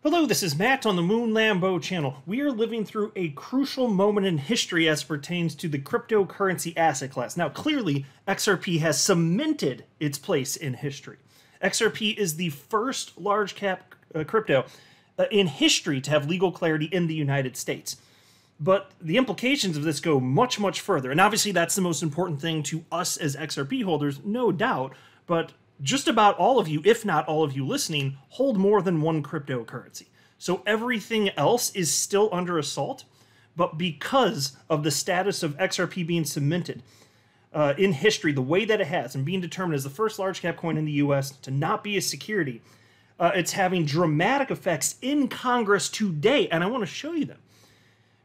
Hello, this is Matt on the Moon Lambo channel. We are living through a crucial moment in history as pertains to the cryptocurrency asset class. Now, clearly, XRP has cemented its place in history. XRP is the first large cap crypto in history to have legal clarity in the United States. But the implications of this go much, much further. And obviously, that's the most important thing to us as XRP holders, no doubt. But just about all of you, if not all of you listening, hold more than one cryptocurrency. So everything else is still under assault, but because of the status of XRP being cemented in history, the way that it has, and being determined as the first large cap coin in the US to not be a security, it's having dramatic effects in Congress today, and I want to show you them.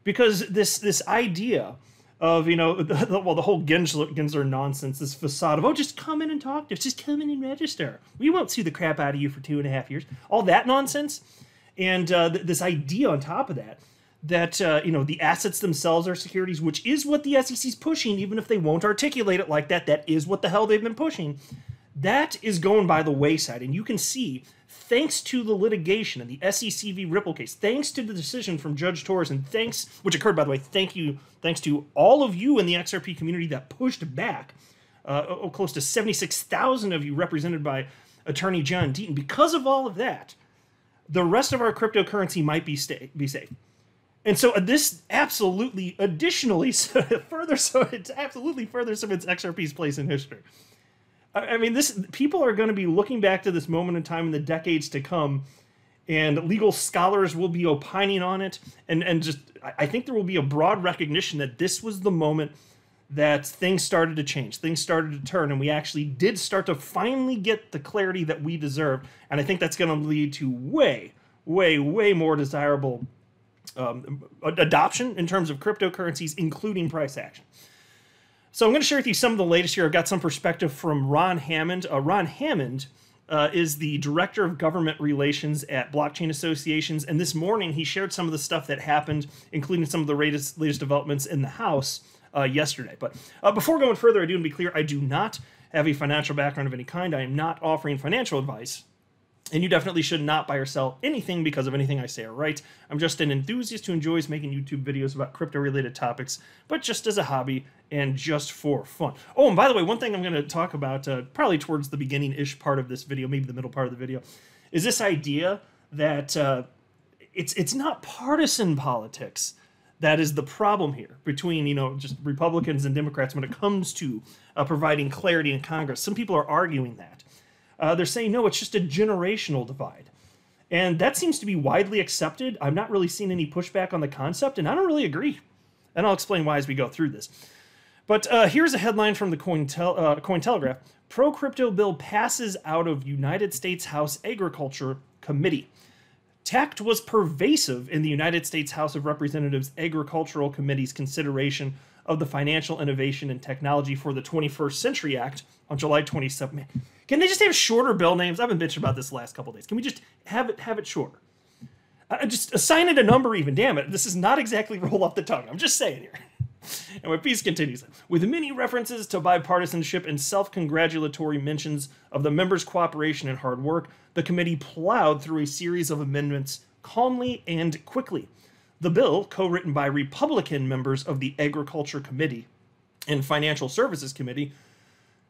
Because this idea of, the whole Gensler nonsense, this facade of, oh, just come in and talk to us, just come in and register. We won't sue the crap out of you for 2.5 years. All that nonsense. And this idea on top of that, the assets themselves are securities, which is what the SEC's pushing, even if they won't articulate it like that. That is what the hell they've been pushing. That is going by the wayside. And you can see, thanks to the litigation and the SEC v. Ripple case, thanks to the decision from Judge Torres, and which occurred, by the way, thanks to all of you in the XRP community that pushed back, close to 76,000 of you represented by Attorney John Deaton. Because of all of that, the rest of our cryptocurrency might be safe. And so this absolutely additionally further cements XRP's place in history. I mean, people are going to be looking back to this moment in time in the decades to come, and legal scholars will be opining on it, and I think there will be a broad recognition that this was the moment that things started to change, things started to turn, and we actually did start to finally get the clarity that we deserved, and I think that's going to lead to way, way, way more desirable adoption in terms of cryptocurrencies, including price action. So I'm going to share with you some of the latest here. I've got some perspective from Ron Hammond. Ron Hammond is the Director of Government Relations at Blockchain Associations, and this morning he shared some of the stuff that happened, including some of the latest developments in the House yesterday. But before going further, I do want to be clear, I do not have a financial background of any kind. I am not offering financial advice. And you definitely should not buy or sell anything because of anything I say or write. I'm just an enthusiast who enjoys making YouTube videos about crypto-related topics, but just as a hobby and just for fun. Oh, and by the way, one thing I'm going to talk about probably towards the beginning-ish part of this video, maybe the middle part of the video, is this idea that it's not partisan politics that is the problem here between, just Republicans and Democrats when it comes to providing clarity in Congress. Some people are arguing that. They're saying, no, it's just a generational divide. And that seems to be widely accepted. I'm not really seeing any pushback on the concept, and I don't really agree. And I'll explain why as we go through this. But here's a headline from the Cointelegraph. Pro-crypto bill passes out of United States House Agriculture Committee. Tact was pervasive in the United States House of Representatives Agricultural Committee's consideration of the Financial Innovation and Technology for the 21st Century Act on July 27th. Man, can they just have shorter bill names? I've been bitching about this the last couple of days. Can we just have it shorter? Just assign it a number even, damn it. This is not exactly roll off the tongue. I'm just saying here. And my piece continues. With many references to bipartisanship and self-congratulatory mentions of the members' cooperation and hard work, the committee plowed through a series of amendments calmly and quickly. The bill, co-written by Republican members of the Agriculture Committee and Financial Services Committee,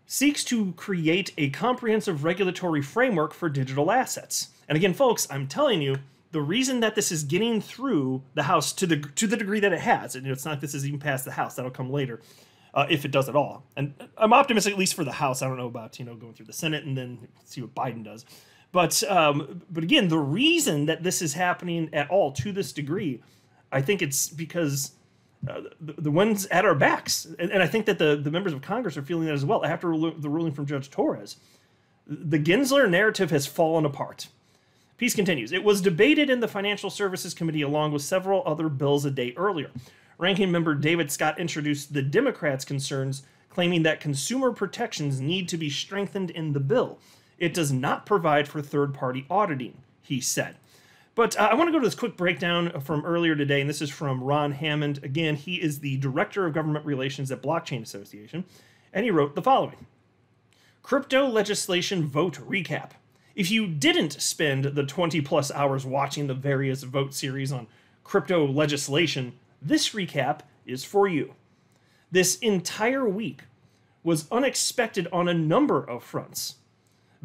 seeks to create a comprehensive regulatory framework for digital assets. And again, folks, I'm telling you, the reason that this is getting through the House to the degree that it has, and it's not like this is even past the House, that'll come later, if it does at all. And I'm optimistic, at least for the House. I don't know about, going through the Senate and then see what Biden does. But again, the reason that this is happening at all to this degree, I think it's because the ones at our backs, and I think that the members of Congress are feeling that as well after the ruling from Judge Torres. The Gensler narrative has fallen apart. Piece continues. It was debated in the Financial Services Committee along with several other bills a day earlier. Ranking member David Scott introduced the Democrats' concerns, claiming that consumer protections need to be strengthened in the bill. It does not provide for third-party auditing, he said. But I want to go to this quick breakdown from earlier today, and this is from Ron Hammond. Again, he is the Director of Government Relations at Blockchain Association, and he wrote the following. Crypto legislation vote recap. If you didn't spend the 20 plus hours watching the various vote series on crypto legislation, this recap is for you. This entire week was unexpected on a number of fronts.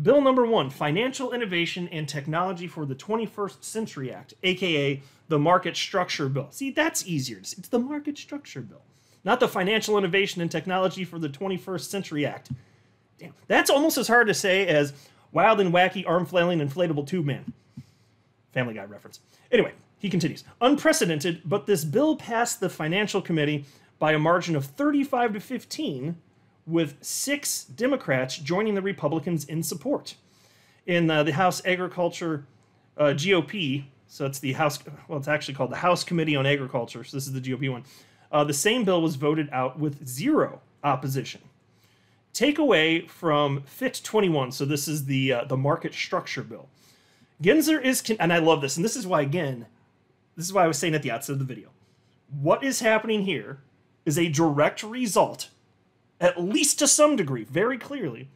Bill number 1, Financial Innovation and Technology for the 21st Century Act, aka the Market Structure Bill. See, that's easier. It's the Market Structure Bill, not the Financial Innovation and Technology for the 21st Century Act. Damn, that's almost as hard to say as Wild and Wacky Arm Flailing Inflatable Tube Man. Family Guy reference. Anyway, he continues. Unprecedented, but this bill passed the Financial Committee by a margin of 35 to 15, with 6 Democrats joining the Republicans in support. In the House Agriculture GOP, so it's the House, well, it's actually called the House Committee on Agriculture, so this is the GOP one. The same bill was voted out with 0 opposition. Takeaway from FIT 21, so this is the Market Structure Bill. Gensler is, and I love this, and this is why, again, this is why I was saying at the outset of the video. What is happening here is a direct result, at least to some degree, very clearly,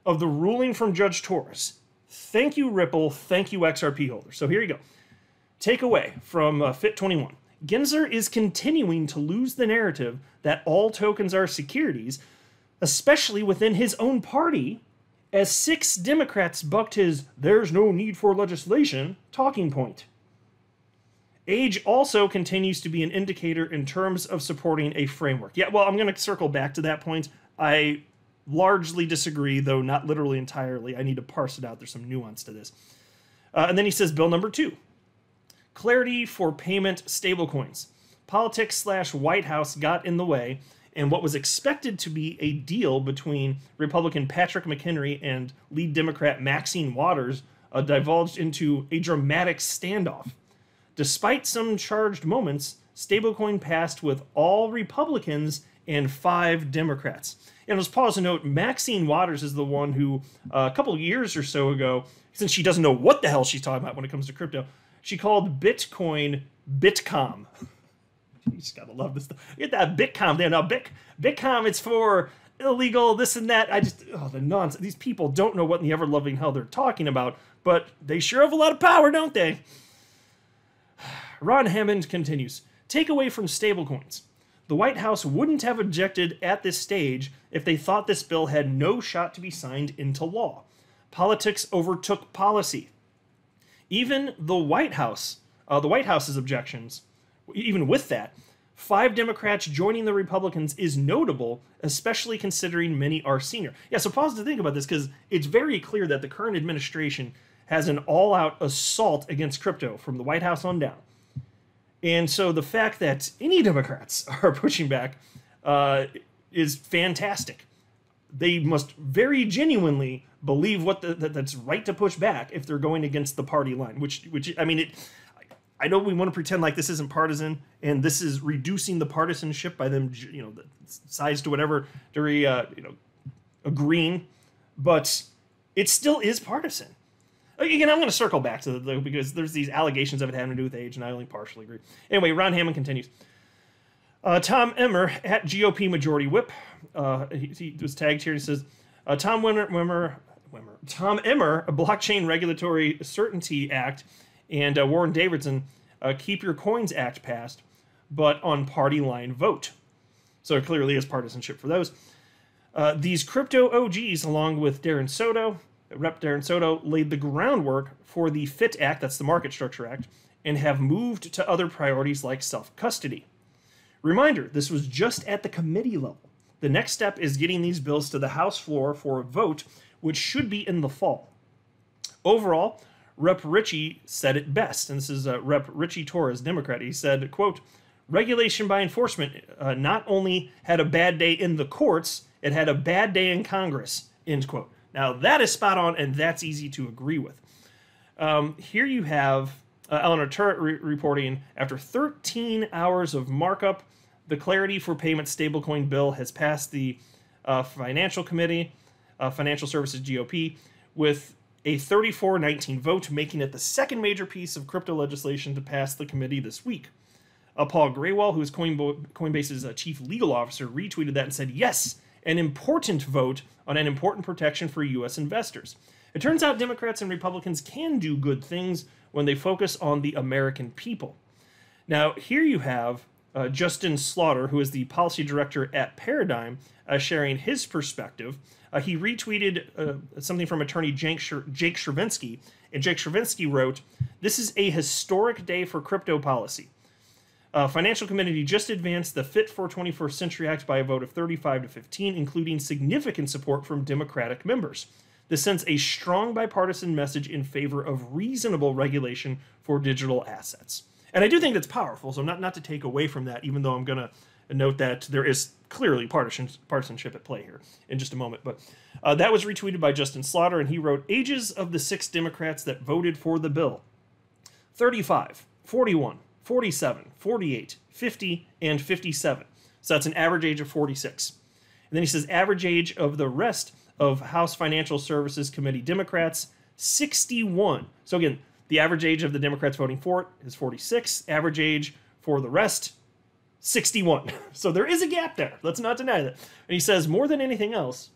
of the ruling from Judge Torres. Thank you, Ripple. Thank you, XRP holders. So here you go. Takeaway from FIT 21. Gensler is continuing to lose the narrative that all tokens are securities, especially within his own party, as 6 Democrats bucked his "there's no need for legislation" talking point. Age also continues to be an indicator in terms of supporting a framework. Yeah, well, I'm going to circle back to that point. I largely disagree, though not literally entirely. I need to parse it out. There's some nuance to this. And then he says, Bill number 2, clarity for payment stablecoins. Politics/White House got in the way, and what was expected to be a deal between Republican Patrick McHenry and lead Democrat Maxine Waters divulged into a dramatic standoff. Despite some charged moments, stablecoin passed with all Republicans and 5 Democrats. And let's pause and note, Maxine Waters is the one who, a couple of years or so ago, since she doesn't know what the hell she's talking about when it comes to crypto, she called Bitcoin Bitcom. You just gotta love this stuff. Get that Bitcom there. Now, Bitcom, it's for illegal, this and that. The nonsense. These people don't know what in the ever-loving hell they're talking about, but they sure have a lot of power, don't they? Ron Hammond continues. Takeaway from stablecoins. The White House wouldn't have objected at this stage if they thought this bill had no shot to be signed into law. Politics overtook policy. Even the White House's objections, even with that, 5 Democrats joining the Republicans is notable, especially considering many are senior. Yeah, so pause to think about this, because it's very clear that the current administration has an all-out assault against crypto from the White House on down. And so the fact that any Democrats are pushing back is fantastic. They must very genuinely believe that's right to push back if they're going against the party line. Which I mean, I know we want to pretend like this isn't partisan, and this is reducing the partisanship by them, the size to whatever degree, agreeing, but it still is partisan. Again, I'm going to circle back to the because there's these allegations of it having to do with age, and I only partially agree. Anyway, Ron Hammond continues. Tom Emmer at GOP Majority Whip. He was tagged here. He says, Tom Emmer, a Blockchain Regulatory Certainty Act, and Warren Davidson, Keep Your Coins Act passed, but on party line vote. So it clearly is partisanship for those. These crypto OGs, along with Darren Soto, Rep. Darren Soto, laid the groundwork for the FIT Act, that's the Market Structure Act, and have moved to other priorities like self-custody. Reminder, this was just at the committee level. The next step is getting these bills to the House floor for a vote, which should be in the fall. Overall, Rep. Richie said it best, and this is Rep. Richie Torres, Democrat. He said, quote, regulation by enforcement not only had a bad day in the courts, it had a bad day in Congress, end quote. Now, that is spot on, and that's easy to agree with. Here you have Eleanor Turret reporting, after 13 hours of markup, the Clarity for Payment Stablecoin Bill has passed the Financial Committee, Financial Services GOP, with a 34-19 vote, making it the second major piece of crypto legislation to pass the committee this week. Paul Graywall, who is Coinbase's chief legal officer, retweeted that and said, yes, an important vote on an important protection for U.S. investors. It turns out Democrats and Republicans can do good things when they focus on the American people. Now, here you have Justin Slaughter, who is the policy director at Paradigm, sharing his perspective. He retweeted something from attorney Jake Chervinsky, and Jake Chervinsky wrote, "This is a historic day for crypto policy. Financial Committee just advanced the Fit for 21st Century Act by a vote of 35 to 15, including significant support from Democratic members. This sends a strong bipartisan message in favor of reasonable regulation for digital assets." And I do think that's powerful, so not to take away from that, even though I'm going to note that there is clearly partisanship at play here in just a moment. But that was retweeted by Justin Slaughter, and he wrote, "Ages of the 6 Democrats that voted for the bill: 35, 41, 47, 48, 50, and 57. So that's an average age of 46. And then he says average age of the rest of House Financial Services Committee Democrats, 61. So again, the average age of the Democrats voting for it is 46. Average age for the rest, 61. So there is a gap there. Let's not deny that. And he says, more than anything else,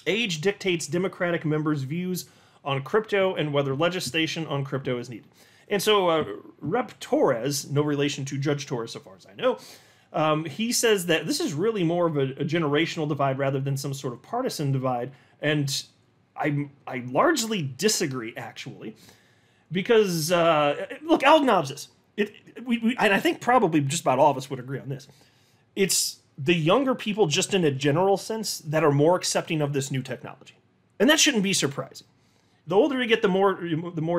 age dictates Democratic members' views on crypto and whether legislation on crypto is needed. And so Rep. Torres, no relation to Judge Torres so far as I know, he says that this is really more of a generational divide rather than some sort of partisan divide. And I largely disagree, actually. Because, look, I'll acknowledge this. And I think probably just about all of us would agree on this. It's the younger people, just in a general sense, that are more accepting of this new technology. And that shouldn't be surprising. The older you get, the more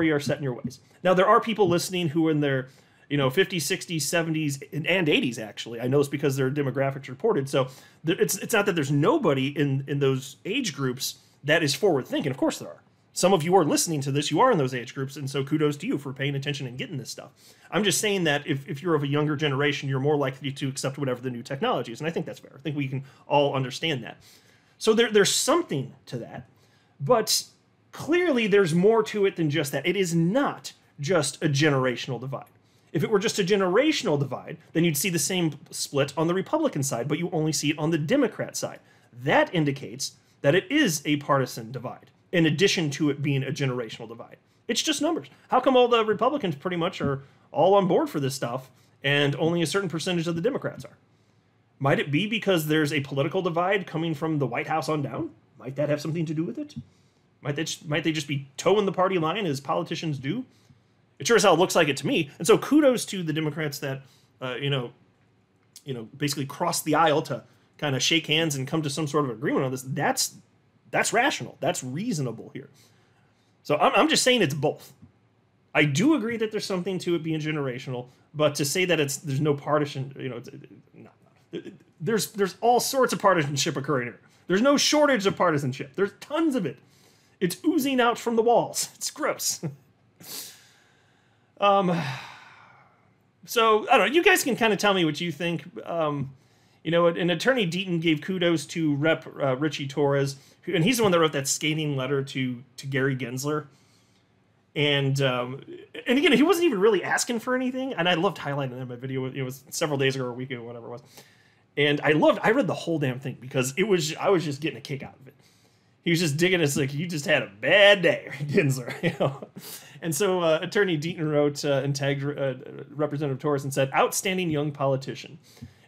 you are set in your ways. Now, there are people listening who are in their 50s, 60s, 70s, and 80s, actually. I know this because their demographics reported. So it's not that there's nobody in those age groups that is forward-thinking. Of course there are. Some of you are listening to this, you are in those age groups, and so kudos to you for paying attention and getting this stuff. I'm just saying that if you're of a younger generation, you're more likely to accept whatever the new technology is, and I think that's fair. I think we can all understand that. So there's something to that, but clearly there's more to it than just that. It is not just a generational divide. If it were just a generational divide, then you'd see the same split on the Republican side, but you only see it on the Democrat side. That indicates that it is a partisan divide, in addition to it being a generational divide. It's just numbers. How come all the Republicans pretty much are all on board for this stuff and only a certain percentage of the Democrats are? Might it be because there's a political divide coming from the White House on down? Might that have something to do with it? Might they just be toeing the party line as politicians do? It sure as hell looks like it to me. And so kudos to the Democrats that, basically crossed the aisle to kind of shake hands and come to some sort of agreement on this. That's rational. That's reasonable here. So I'm just saying it's both. I do agree that there's something to it being generational, but to say that there's no partisan, there's all sorts of partisanship occurring here. There's no shortage of partisanship. There's tons of it. It's oozing out from the walls. It's gross. So I don't know. You guys can kind of tell me what you think. And Attorney Deaton gave kudos to Rep. Richie Torres, and he's the one that wrote that scathing letter to Gary Gensler. And again, he wasn't even really asking for anything, and I loved highlighting that in my video. It was several days ago or a week ago, whatever it was. And I read the whole damn thing because I was just getting a kick out of it. He was just digging us like, you just had a bad day, Gensler, And so Attorney Deaton wrote and tagged Representative Torres and said, "Outstanding young politician."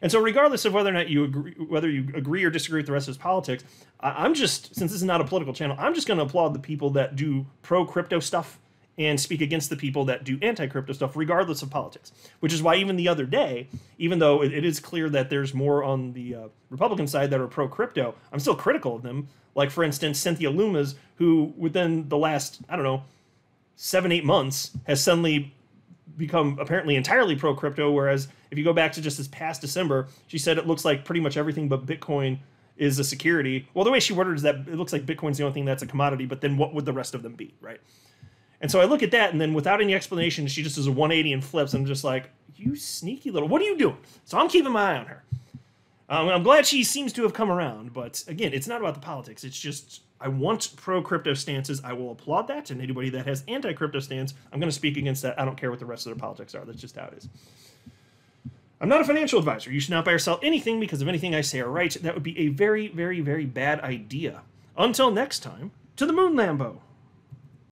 And so regardless of whether or not you agree or disagree with the rest of his politics, I'm just, since this is not a political channel, I'm just going to applaud the people that do pro-crypto stuff and speak against the people that do anti-crypto stuff, regardless of politics. Which is why even the other day, even though it is clear that there's more on the Republican side that are pro-crypto, I'm still critical of them. Like, for instance, Cynthia Lumas, who within the last, 7-8 months has suddenly become apparently entirely pro-crypto, whereas if you go back to just this past December, she said it looks like pretty much everything but Bitcoin is a security. Well, the way she worded it is that it looks like Bitcoin's the only thing that's a commodity, but then what would the rest of them be, right? And so I look at that, and then without any explanation, she just does a 180 and flips, and I'm just like, you sneaky little, what are you doing? So I'm keeping my eye on her. I'm glad she seems to have come around, but again, it's not about the politics. It's just, I want pro-crypto stances. I will applaud that, and anybody that has anti-crypto stance, I'm going to speak against that. I don't care what the rest of their politics are. That's just how it is. I'm not a financial advisor. You should not buy or sell anything because of anything I say or write. That would be a very, very, very bad idea. Until next time, to the moon, Lambo.